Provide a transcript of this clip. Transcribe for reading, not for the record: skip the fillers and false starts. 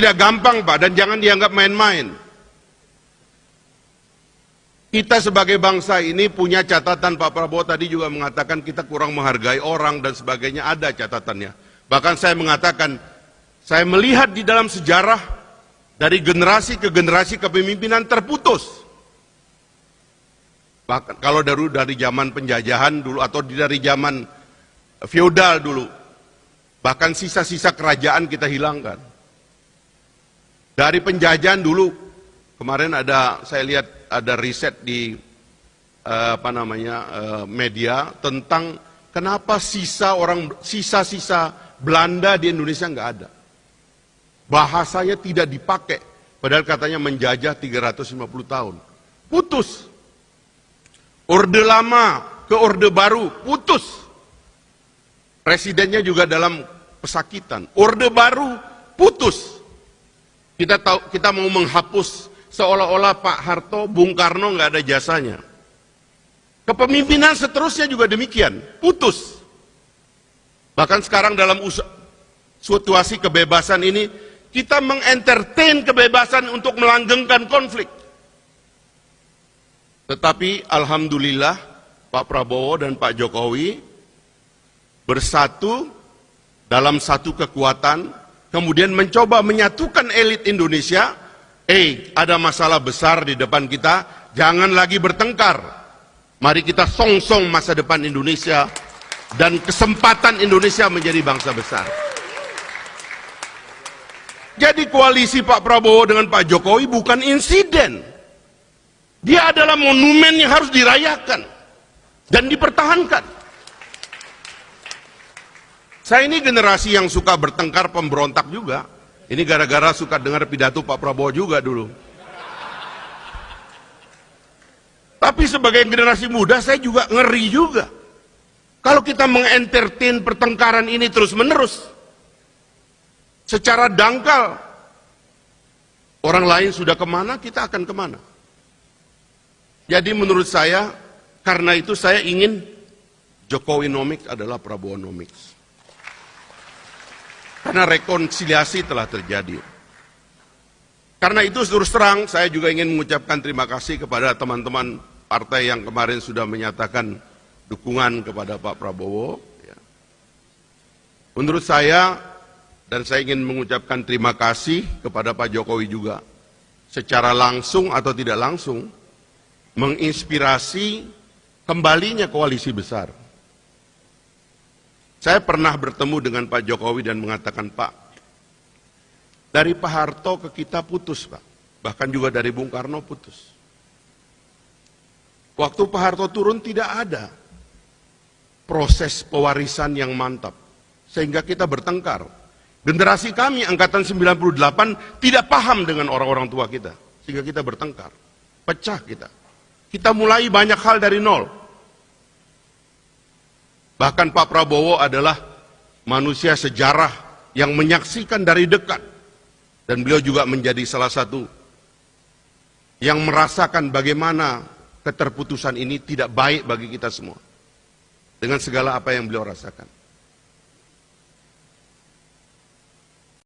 Tidak gampang, Pak, dan jangan dianggap main-main. Kita sebagai bangsa ini punya catatan. Pak Prabowo tadi juga mengatakan kita kurang menghargai orang dan sebagainya, ada catatannya. Bahkan saya mengatakan, saya melihat di dalam sejarah dari generasi ke generasi kepemimpinan terputus. Bahkan kalau dari zaman penjajahan dulu atau dari zaman feodal dulu, bahkan sisa-sisa kerajaan kita hilangkan. Dari penjajahan dulu, kemarin saya lihat ada riset di media tentang kenapa sisa-sisa Belanda di Indonesia nggak ada. Bahasanya tidak dipakai, padahal katanya menjajah 350 tahun. Putus. Orde Lama ke Orde Baru, putus. Presidennya juga dalam pesakitan. Orde Baru, putus. Kita mau menghapus seolah-olah Pak Harto, Bung Karno nggak ada jasanya. Kepemimpinan seterusnya juga demikian, putus. Bahkan sekarang dalam situasi kebebasan ini, kita mengentertain kebebasan untuk melanggengkan konflik. Tetapi alhamdulillah Pak Prabowo dan Pak Jokowi bersatu dalam satu kekuatan, kemudian mencoba menyatukan elit Indonesia. Ada masalah besar di depan kita, jangan lagi bertengkar. Mari kita song-song masa depan Indonesia dan kesempatan Indonesia menjadi bangsa besar. Jadi koalisi Pak Prabowo dengan Pak Jokowi bukan insiden. Dia adalah monumen yang harus dirayakan dan dipertahankan. Saya ini generasi yang suka bertengkar, pemberontak juga. Ini gara-gara suka dengar pidato Pak Prabowo juga dulu. Tapi sebagai generasi muda saya juga ngeri juga. Kalau kita mengentertain pertengkaran ini terus-menerus, secara dangkal, orang lain sudah kemana, kita akan kemana. Jadi menurut saya, karena itu saya ingin Jokowinomics adalah Prabowonomics. Karena rekonsiliasi telah terjadi. Karena itu terus terang saya juga ingin mengucapkan terima kasih kepada teman-teman partai yang kemarin sudah menyatakan dukungan kepada Pak Prabowo. Menurut saya, dan saya ingin mengucapkan terima kasih kepada Pak Jokowi juga, secara langsung atau tidak langsung, menginspirasi kembalinya koalisi besar. Saya pernah bertemu dengan Pak Jokowi dan mengatakan, Pak, dari Pak Harto ke kita putus, Pak. Bahkan juga dari Bung Karno putus. Waktu Pak Harto turun tidak ada proses pewarisan yang mantap. Sehingga kita bertengkar. Generasi kami, angkatan 98, tidak paham dengan orang-orang tua kita. Sehingga kita bertengkar. Pecah kita. Kita mulai banyak hal dari nol. Bahkan Pak Prabowo adalah manusia sejarah yang menyaksikan dari dekat. Dan beliau juga menjadi salah satu yang merasakan bagaimana keterputusan ini tidak baik bagi kita semua. Dengan segala apa yang beliau rasakan.